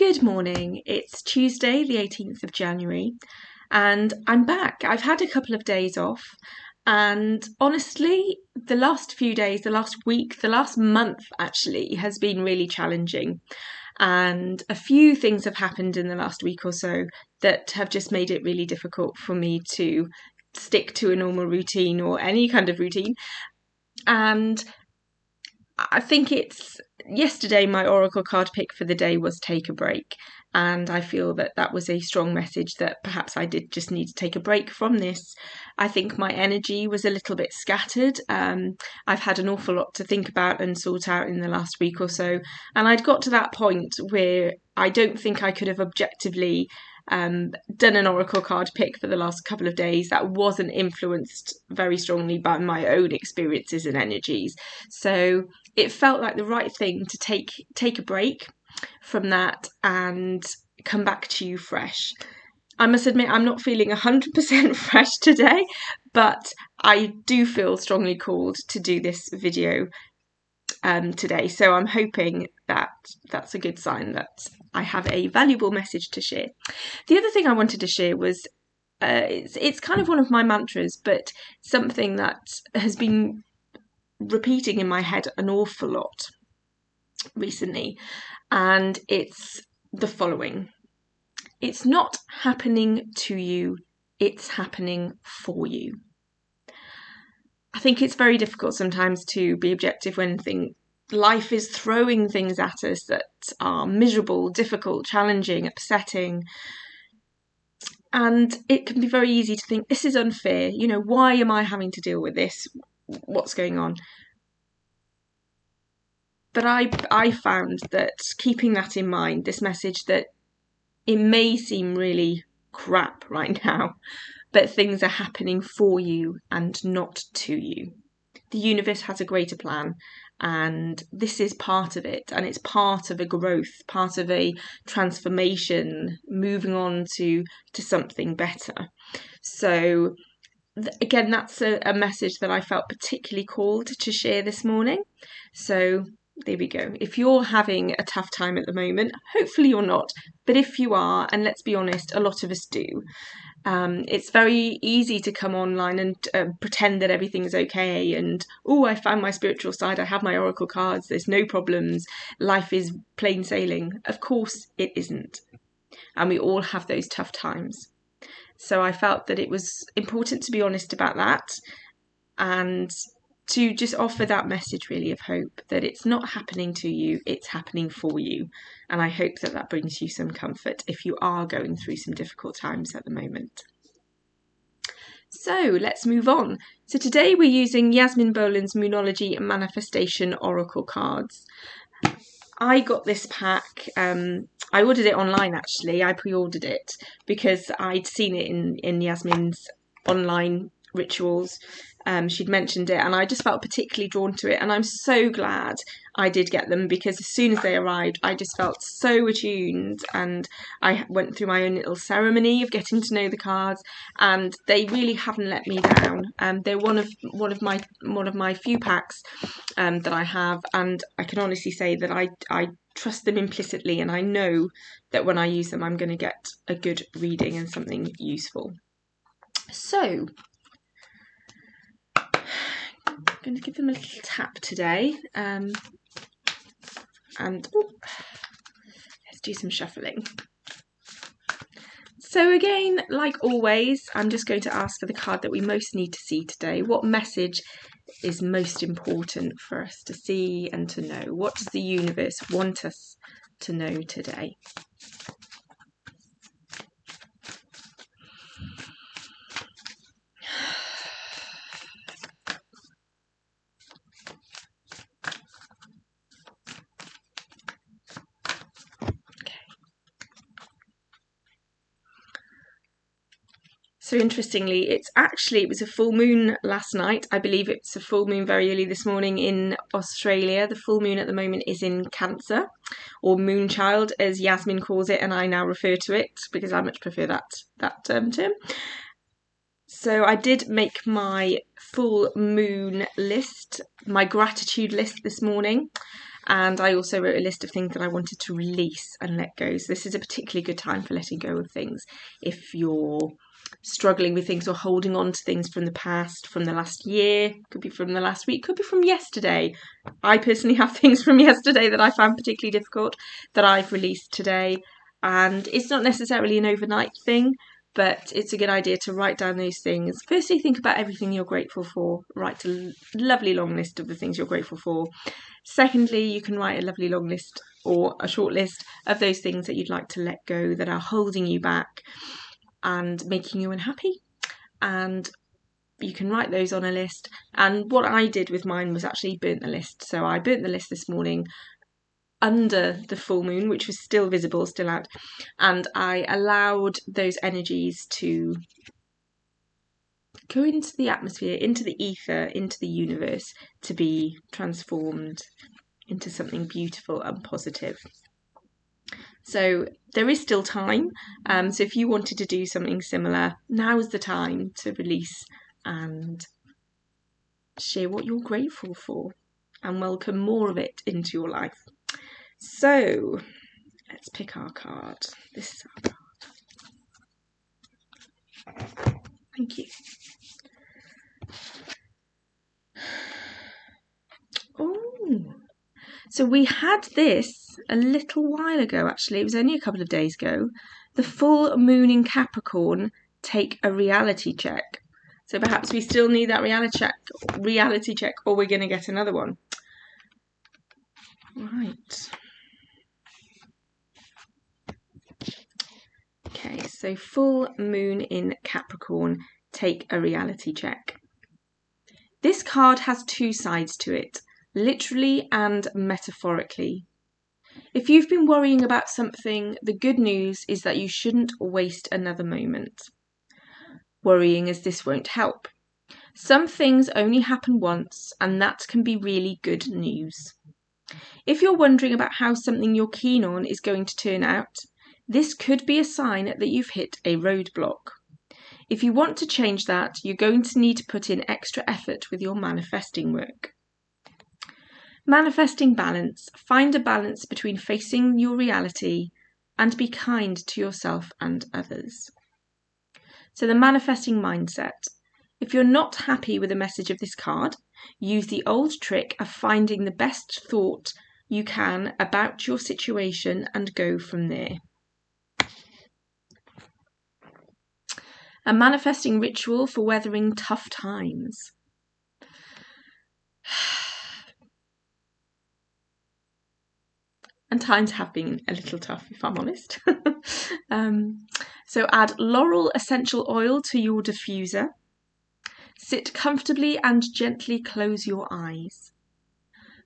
Good morning. It's Tuesday, the 18th of January, and I'm back. I've had a couple of days off, and honestly, the last few days, the last week, the last month actually has been really challenging. And a few things have happened in the last week or so that have just made it really difficult for me to stick to a normal routine or any kind of routine. And I think it's yesterday my oracle card pick for the day was take a break, and I feel that that was a strong message that perhaps I did just need to take a break from this. I think my energy was a little bit scattered. I've had an awful lot to think about and sort out in the last week or so, and I'd got to that point where I don't think I could have objectively done an oracle card pick for the last couple of days that wasn't influenced very strongly by my own experiences and energies. So it felt like the right thing to take a break from that and come back to you fresh. I must admit I'm not feeling 100% fresh today, but I do feel strongly called to do this video today. So I'm hoping that that's a good sign that I have a valuable message to share. The other thing I wanted to share was it's kind of one of my mantras, but something that has been repeating in my head an awful lot recently, and it's the following: it's not happening to you, it's happening for you. I think it's very difficult sometimes to be objective when life is throwing things at us that are miserable, difficult, challenging, upsetting. And it can be very easy to think, this is unfair. Why am I having to deal with this? What's going on? But I found that keeping that in mind, this message that it may seem really crap right now, but things are happening for you and not to you. The universe has a greater plan, and this is part of it, and it's part of a growth, part of a transformation, moving on to something better. So again, that's a message that I felt particularly called to share this morning. So there we go. If you're having a tough time at the moment, hopefully you're not, but if you are, and let's be honest, a lot of us do, it's very easy to come online and pretend that everything's okay and, oh, I found my spiritual side, I have my oracle cards, there's no problems, life is plain sailing. Of course it isn't, and we all have those tough times. So I felt that it was important to be honest about that and to just offer that message really of hope that it's not happening to you, it's happening for you. And I hope that that brings you some comfort if you are going through some difficult times at the moment. So let's move on. So today we're using Yasmin Boland's Moonology and Manifestation Oracle cards. I got this pack, I ordered it online actually, I pre-ordered it because I'd seen it in Yasmin's online rituals. She'd mentioned it and I just felt particularly drawn to it, and I'm so glad I did get them because as soon as they arrived I just felt so attuned, and I went through my own little ceremony of getting to know the cards, and they really haven't let me down. They're one of my few packs that I have, and I can honestly say that I trust them implicitly, and I know that when I use them I'm going to get a good reading and something useful. So I'm going to give them a little tap today, and let's do some shuffling. So again, like always, I'm just going to ask for the card that we most need to see today. What message is most important for us to see and to know? What does the universe want us to know today? So interestingly, it was a full moon last night. I believe it's a full moon very early this morning in Australia. The full moon at the moment is in Cancer, or Moonchild as Yasmin calls it, and I now refer to it because I much prefer that term. So I did make my full moon list, my gratitude list this morning, And I also wrote a list of things that I wanted to release and let go. So this is a particularly good time for letting go of things. If you're struggling with things or holding on to things from the past, from the last year, could be from the last week, could be from yesterday. I personally have things from yesterday that I found particularly difficult that I've released today. And it's not necessarily an overnight thing, but it's a good idea to write down those things. Firstly, think about everything you're grateful for. Write a lovely long list of the things you're grateful for. Secondly, you can write a lovely long list or a short list of those things that you'd like to let go that are holding you back and making you unhappy. And you can write those on a list. And what I did with mine was actually burnt the list. So I burnt the list this morning under the full moon, which was still visible, still out, and I allowed those energies to go into the atmosphere, into the ether, into the universe, to be transformed into something beautiful and positive. So there is still time. So if you wanted to do something similar, now is the time to release and share what you're grateful for and welcome more of it into your life. So let's pick our card. This is our card. Thank you. Oh, so we had this a little while ago, actually. It was only a couple of days ago. The full moon in Capricorn, take a reality check. So perhaps we still need that reality check, or we're going to get another one. Right. Okay, so full moon in Capricorn, take a reality check. This card has two sides to it, literally and metaphorically. If you've been worrying about something, the good news is that you shouldn't waste another moment worrying, as this won't help. Some things only happen once, and that can be really good news. If you're wondering about how something you're keen on is going to turn out, this could be a sign that you've hit a roadblock. If you want to change that, you're going to need to put in extra effort with your manifesting work. Manifesting balance. Find a balance between facing your reality and be kind to yourself and others. So the manifesting mindset. If you're not happy with the message of this card, use the old trick of finding the best thought you can about your situation and go from there. A manifesting ritual for weathering tough times. And times have been a little tough, if I'm honest. So add laurel essential oil to your diffuser. Sit comfortably and gently close your eyes.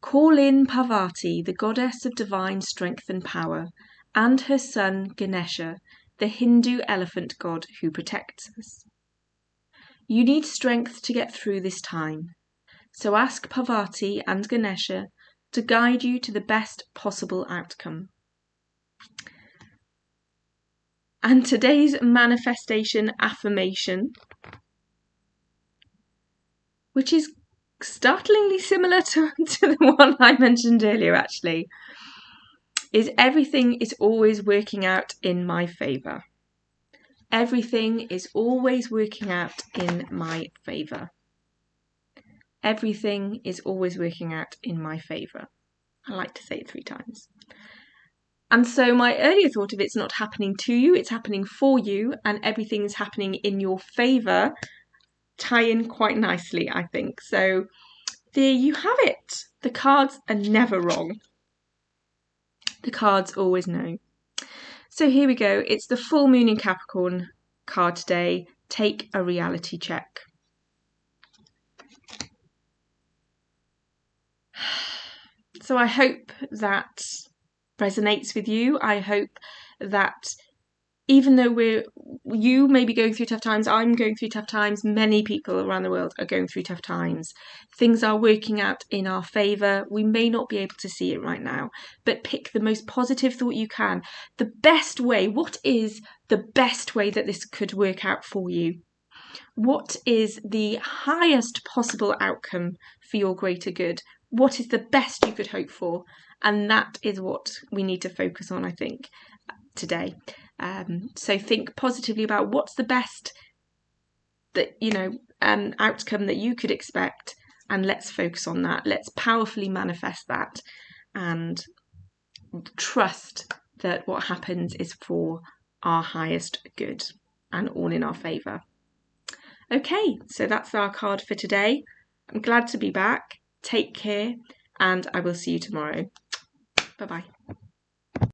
Call in Parvati, the goddess of divine strength and power, and her son Ganesha, the Hindu elephant god who protects us. You need strength to get through this time, so ask Parvati and Ganesha to guide you to the best possible outcome. And today's manifestation affirmation, which is startlingly similar to the one I mentioned earlier actually, is everything is always working out in my favour. Everything is always working out in my favour. Everything is always working out in my favour. I like to say it 3 times. And so my earlier thought of it's not happening to you, it's happening for you, and everything is happening in your favour tie in quite nicely, I think. So there you have it. The cards are never wrong. The cards always know. So here we go. It's the full moon in Capricorn card today. Take a reality check. So I hope that resonates with you. I hope that even though you may be going through tough times, I'm going through tough times, many people around the world are going through tough times. Things are working out in our favour. We may not be able to see it right now, but pick the most positive thought you can. The best way, what is the best way that this could work out for you? What is the highest possible outcome for your greater good? What is the best you could hope for? And that is what we need to focus on, I think, today. So think positively about what's the best outcome that you could expect, and let's focus on that. Let's powerfully manifest that and trust that what happens is for our highest good and all in our favour. Okay, so that's our card for today. I'm glad to be back. Take care, and I will see you tomorrow. Bye-bye.